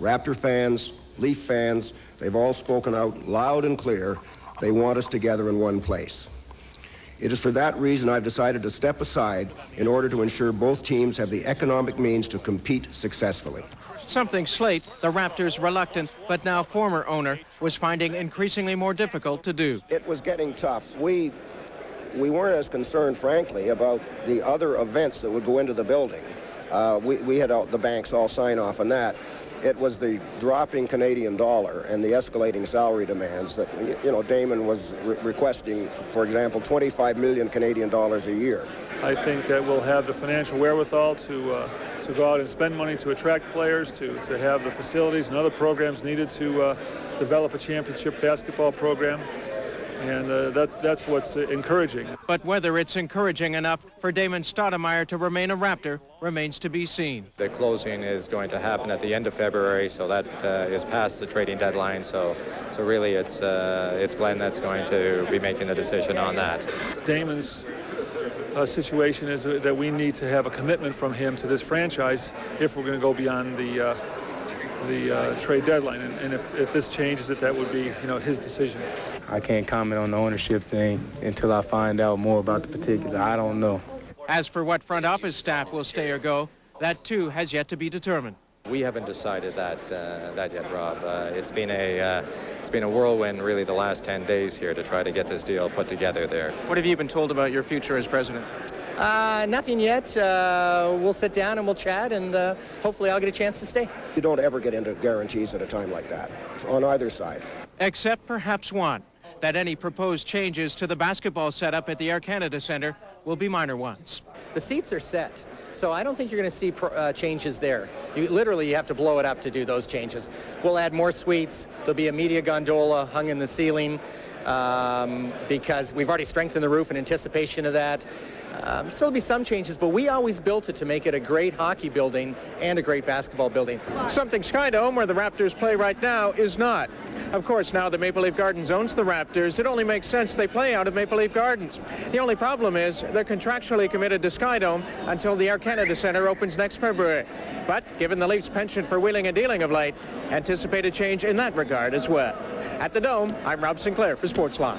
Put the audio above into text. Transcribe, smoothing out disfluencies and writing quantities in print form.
Raptor fans, Leaf fans, they've all spoken out loud and clear. They want us together in one place. It is for that reason I've decided to step aside in order to ensure both teams have the economic means to compete successfully. Something SLAIGHT, the Raptors' reluctant but now former owner, was finding increasingly more difficult to do. It was getting tough. We weren't as concerned, frankly, about the other events that would go into the building. We had the banks all sign off on that. It was the dropping Canadian dollar and the escalating salary demands that, you know, Damon was requesting, for example, 25 million Canadian dollars a year. I think that we'll have the financial wherewithal to go out and spend money to attract players, to have the facilities and other programs needed to develop a championship basketball program. And that's what's encouraging. But whether it's encouraging enough for Damon STOUDAMIRE to remain a Raptor remains to be seen. The closing is going to happen at the end of February, so that is past the trading deadline. So really it's GLEN that's going to be making the decision on that. Damon's situation is that we need to have a commitment from him to this franchise if we're going to go beyond the trade deadline, and if this changes it, that would be, you know, his decision. I can't comment on the ownership thing until I find out more about the particulars. I don't know. As for what front office staff will stay or go, that too has yet to be determined. We haven't decided that yet, Rob. It's been a whirlwind, really, the last 10 days here to try to get this deal put together there. What have you been told about your future as president? Nothing yet. We'll sit down and we'll chat, and hopefully I'll get a chance to stay. You don't ever get into guarantees at a time like that, on either side. Except perhaps one, that any proposed changes to the basketball setup at the Air Canada Centre will be minor ones. The seats are set, so I don't think you're going to see changes there. You have to blow it up to do those changes. We'll add more suites. There'll be a media gondola hung in the ceiling because we've already strengthened the roof in anticipation of that. So there'll be some changes, but we always built it to make it a great hockey building and a great basketball building. Something Skydome, where the Raptors play right now, is not. Of course, now that Maple Leaf Gardens owns the Raptors, it only makes sense they play out of Maple Leaf Gardens. The only problem is they're contractually committed to Skydome until the Air Canada Centre opens next February. But given the Leafs' penchant for wheeling and dealing of late, anticipate a change in that regard as well. At the Dome, I'm Rob Sinclair for Sportsline.